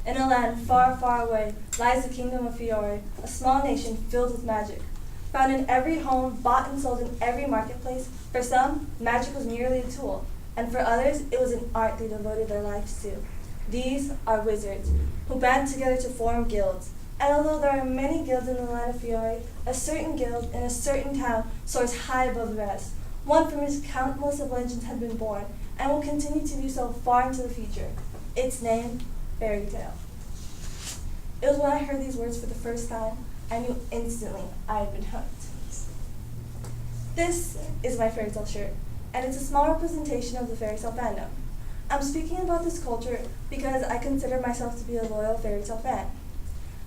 In a land far, far away lies the kingdom of Fiore, a small nation filled with magic. Found in every home, bought and sold in every marketplace, for some, magic was merely a tool, and for others, it was an art they devoted their lives to. These are wizards, who band together to form guilds. And although there are many guilds in the land of Fiore, a certain guild in a certain town soars high above the rest. One from which countless of legends have been born, and will continue to do so far into the future. Its name, Fairy Tale. It was when I heard these words for the first time, I knew instantly I had been hooked. This is my fairy tale shirt, and it's a small representation of the fairy tale fandom. I'm speaking about this culture because I consider myself to be a loyal fairy tale fan.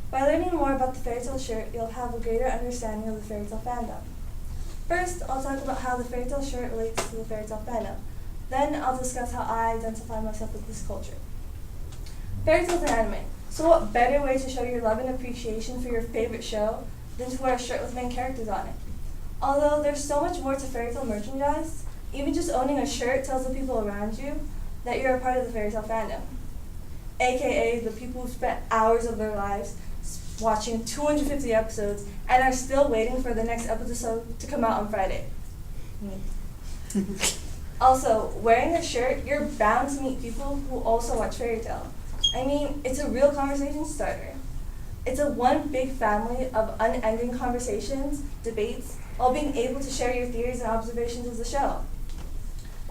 By learning more about the fairy tale shirt, you'll have a greater understanding of the fairy tale fandom. First, I'll talk about how the fairy tale shirt relates to the fairy tale fandom. Then I'll discuss how I identify myself with this culture. Fairy tales and anime. So what better way to show your love and appreciation for your favorite show than to wear a shirt with main characters on it? Although there's so much more to fairy tale merchandise, even just owning a shirt tells the people around you that you're a part of the fairy tale fandom. AKA the people who spent hours of their lives watching 250 episodes and are still waiting for the next episode to come out on Friday. Also, wearing a shirt, you're bound to meet people who also watch fairy tale. I mean, it's a real conversation starter. It's a one big family of unending conversations, debates, while being able to share your theories and observations of the show.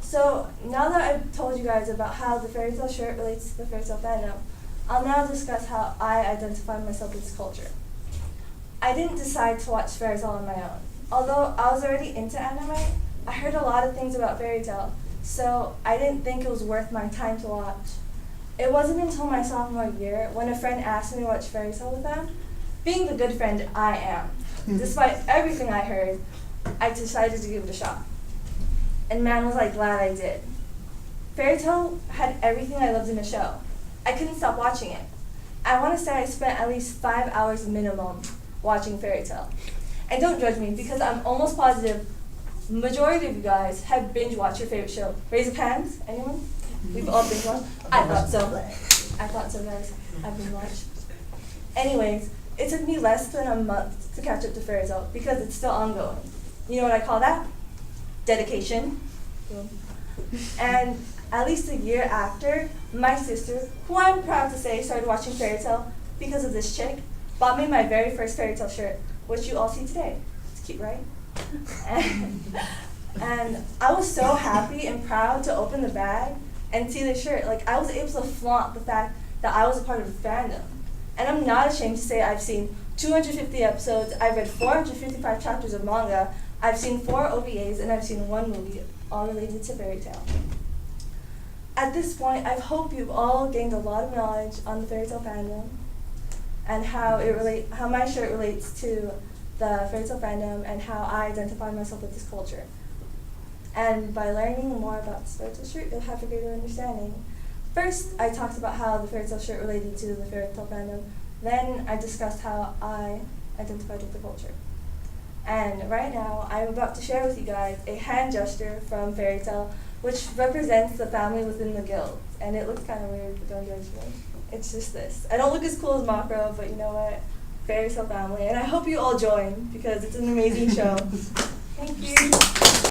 So, now that I've told you guys about how the fairy tale shirt relates to the fairy tale fandom, I'll now discuss how I identify myself with this culture. I didn't decide to watch fairy tale on my own. Although I was already into anime, I heard a lot of things about fairy tale, so I didn't think it was worth my time to watch. It wasn't until my sophomore year when a friend asked me to watch fairy tale with them. Being the good friend I am, despite everything I heard, I decided to give it a shot. And man, was I glad I did. Fairy tale had everything I loved in a show. I couldn't stop watching it. I want to say I spent at least 5 hours minimum watching fairy tale. And don't judge me, because I'm almost positive majority of you guys have binge watched your favorite show. Raise your hands, anyone? We've all binge watched? I thought so, guys. I've binge watched. Anyways, it took me less than a month to catch up to fairy tale because it's still ongoing. You know what I call that? Dedication. And at least a year after, my sister, who I'm proud to say started watching fairy tale because of this chick, bought me my very first fairy tale shirt, which you all see today. It's cute, right? And I was so happy and proud to open the bag and see the shirt. Like, I was able to flaunt the fact that I was a part of the fandom. And I'm not ashamed to say I've seen 250 episodes, I've read 455 chapters of manga, I've seen 4 OVAs, and I've seen 1 movie, all related to fairy tale. At this point, I hope you've all gained a lot of knowledge on the fairy tale fandom and how my shirt relates to the fairy tale fandom and how I identify myself with this culture. And by learning more about the fairy tale shirt, you'll have a greater understanding. First, I talked about how the fairy tale shirt related to the fairy tale fandom. Then I discussed how I identified with the culture. And right now, I'm about to share with you guys a hand gesture from fairy tale, which represents the family within the guild. And it looks kind of weird, but don't judge me. It's just this. I don't look as cool as Macro, but you know what? Fairy tale family. And I hope you all join, because it's an amazing show. Thank you.